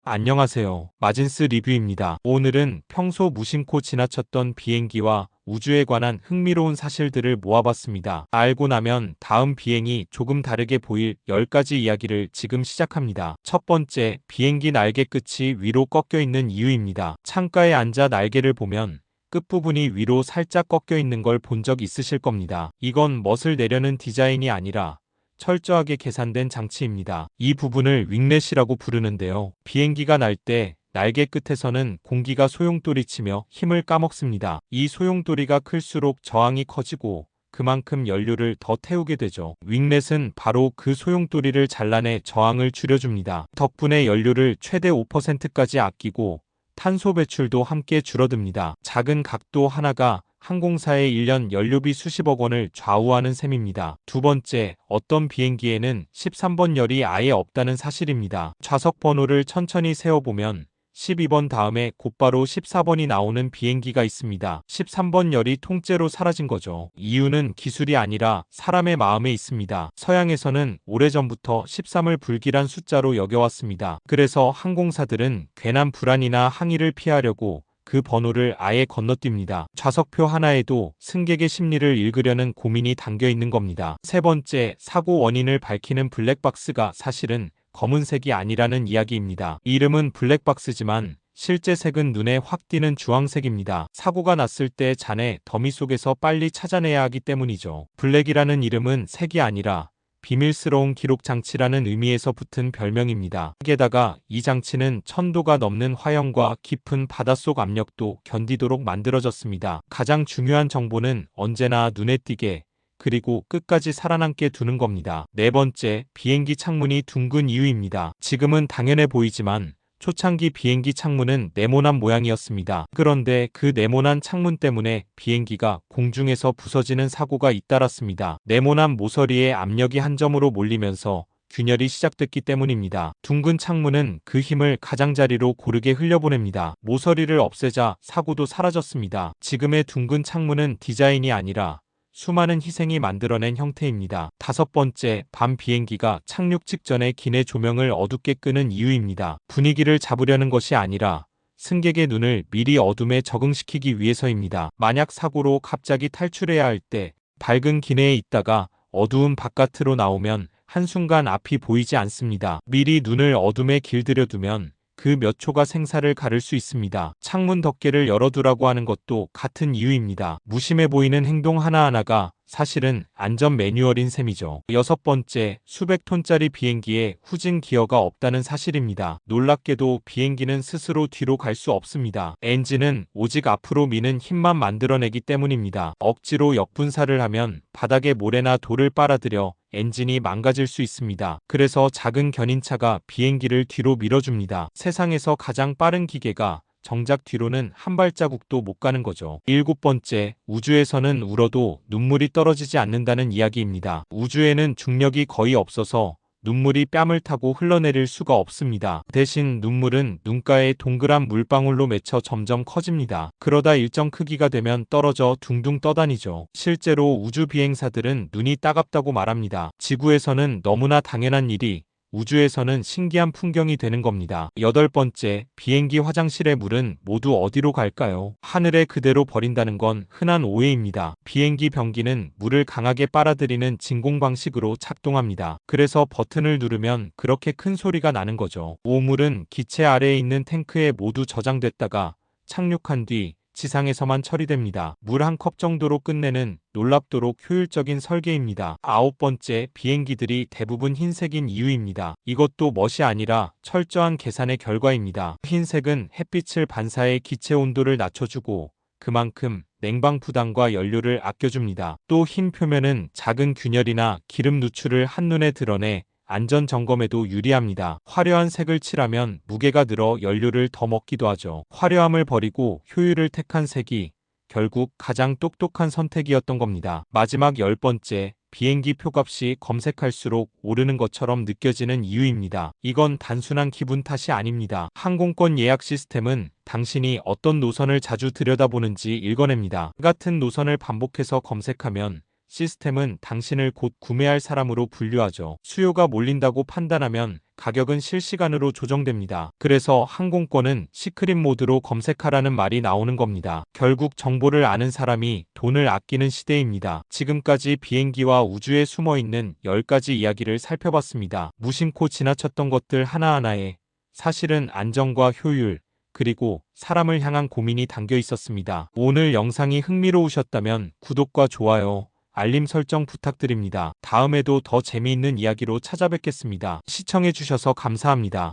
안녕하세요. 마진스 리뷰입니다. 오늘은 평소 무심코 지나쳤던 비행기와 우주에 관한 흥미로운 사실들을 모아봤습니다. 알고 나면 다음 비행이 조금 다르게 보일 10가지 이야기를 지금 시작합니다. 첫 번째, 비행기 날개 끝이 위로 꺾여 있는 이유입니다. 창가에 앉아 날개를 보면 끝부분이 위로 살짝 꺾여 있는 걸 본 적 있으실 겁니다. 이건 멋을 내려는 디자인이 아니라 철저하게 계산된 장치입니다. 이 부분을 윙렛이라고 부르는데요. 비행기가 날 때 날개 끝에서는 공기가 소용돌이치며 힘을 까먹습니다. 이 소용돌이가 클수록 저항이 커지고 그만큼 연료를 더 태우게 되죠. 윙렛은 바로 그 소용돌이를 잘라내 저항을 줄여줍니다. 덕분에 연료를 최대 5%까지 아끼고 탄소 배출도 함께 줄어듭니다. 작은 각도 하나가 항공사의 1년 연료비 수십억 원을 좌우하는 셈입니다. 두 번째, 어떤 비행기에는 13번 열이 아예 없다는 사실입니다. 좌석 번호를 천천히 세어보면 12번 다음에 곧바로 14번이 나오는 비행기가 있습니다. 13번 열이 통째로 사라진 거죠. 이유는 기술이 아니라 사람의 마음에 있습니다. 서양에서는 오래전부터 13을 불길한 숫자로 여겨왔습니다. 그래서 항공사들은 괜한 불안이나 항의를 피하려고 그 번호를 아예 건너뜁니다. 좌석표 하나에도 승객의 심리를 읽으려는 고민이 담겨 있는 겁니다. 세 번째, 사고 원인을 밝히는 블랙박스가 사실은 검은색이 아니라는 이야기입니다. 이름은 블랙박스지만 실제 색은 눈에 확 띄는 주황색입니다. 사고가 났을 때 잔해 더미 속에서 빨리 찾아내야 하기 때문이죠. 블랙이라는 이름은 색이 아니라 비밀스러운 기록 장치라는 의미에서 붙은 별명입니다. 게다가 이 장치는 1000도가 넘는 화형과 깊은 바닷속 압력도 견디도록 만들어졌습니다. 가장 중요한 정보는 언제나 눈에 띄게 그리고 끝까지 살아남게 두는 겁니다. 네 번째, 비행기 창문이 둥근 이유입니다. 지금은 당연해 보이지만 초창기 비행기 창문은 네모난 모양이었습니다. 그런데 그 네모난 창문 때문에 비행기가 공중에서 부서지는 사고가 잇따랐습니다. 네모난 모서리에 압력이 한 점으로 몰리면서 균열이 시작됐기 때문입니다. 둥근 창문은 그 힘을 가장자리로 고르게 흘려보냅니다. 모서리를 없애자 사고도 사라졌습니다. 지금의 둥근 창문은 디자인이 아니라 수많은 희생이 만들어낸 형태입니다. 다섯 번째, 밤 비행기가 착륙 직전에 기내 조명을 어둡게 끄는 이유입니다. 분위기를 잡으려는 것이 아니라 승객의 눈을 미리 어둠에 적응시키기 위해서입니다. 만약 사고로 갑자기 탈출해야 할 때 밝은 기내에 있다가 어두운 바깥으로 나오면 한순간 앞이 보이지 않습니다. 미리 눈을 어둠에 길들여두면 그 몇 초가 생사를 가를 수 있습니다. 창문 덮개를 열어두라고 하는 것도 같은 이유입니다. 무심해 보이는 행동 하나하나가 사실은 안전 매뉴얼인 셈이죠. 여섯 번째, 수백 톤짜리 비행기에 후진 기어가 없다는 사실입니다. 놀랍게도 비행기는 스스로 뒤로 갈 수 없습니다. 엔진은 오직 앞으로 미는 힘만 만들어내기 때문입니다. 억지로 역분사를 하면 바닥에 모래나 돌을 빨아들여 엔진이 망가질 수 있습니다. 그래서 작은 견인차가 비행기를 뒤로 밀어줍니다. 세상에서 가장 빠른 기계가 정작 뒤로는 한 발자국도 못 가는 거죠. 일곱 번째, 우주에서는 울어도 눈물이 떨어지지 않는다는 이야기입니다. 우주에는 중력이 거의 없어서 눈물이 뺨을 타고 흘러내릴 수가 없습니다. 대신 눈물은 눈가에 동그란 물방울로 맺혀 점점 커집니다. 그러다 일정 크기가 되면 떨어져 둥둥 떠다니죠. 실제로 우주 비행사들은 눈이 따갑다고 말합니다. 지구에서는 너무나 당연한 일이 우주에서는 신기한 풍경이 되는 겁니다. 여덟 번째, 비행기 화장실의 물은 모두 어디로 갈까요? 하늘에 그대로 버린다는 건 흔한 오해입니다. 비행기 변기는 물을 강하게 빨아들이는 진공 방식으로 작동합니다. 그래서 버튼을 누르면 그렇게 큰 소리가 나는 거죠. 오물은 기체 아래에 있는 탱크에 모두 저장됐다가 착륙한 뒤 지상에서만 처리됩니다. 물 한 컵 정도로 끝내는 놀랍도록 효율적인 설계입니다. 아홉 번째, 비행기들이 대부분 흰색인 이유입니다. 이것도 멋이 아니라 철저한 계산의 결과입니다. 흰색은 햇빛을 반사해 기체 온도를 낮춰주고 그만큼 냉방 부담과 연료를 아껴줍니다. 또 흰 표면은 작은 균열이나 기름 누출을 한눈에 드러내 안전 점검에도 유리합니다. 화려한 색을 칠하면 무게가 늘어 연료를 더 먹기도 하죠. 화려함을 버리고 효율을 택한 색이 결국 가장 똑똑한 선택이었던 겁니다. 마지막 열 번째, 비행기 표값이 검색할수록 오르는 것처럼 느껴지는 이유입니다. 이건 단순한 기분 탓이 아닙니다. 항공권 예약 시스템은 당신이 어떤 노선을 자주 들여다보는지 읽어냅니다. 같은 노선을 반복해서 검색하면 시스템은 당신을 곧 구매할 사람으로 분류하죠. 수요가 몰린다고 판단하면 가격은 실시간으로 조정됩니다. 그래서 항공권은 시크릿 모드로 검색하라는 말이 나오는 겁니다. 결국 정보를 아는 사람이 돈을 아끼는 시대입니다. 지금까지 비행기와 우주에 숨어있는 10가지 이야기를 살펴봤습니다. 무심코 지나쳤던 것들 하나하나에 사실은 안정과 효율, 그리고 사람을 향한 고민이 담겨 있었습니다. 오늘 영상이 흥미로우셨다면 구독과 좋아요, 알림 설정 부탁드립니다. 다음에도 더 재미있는 이야기로 찾아뵙겠습니다. 시청해주셔서 감사합니다.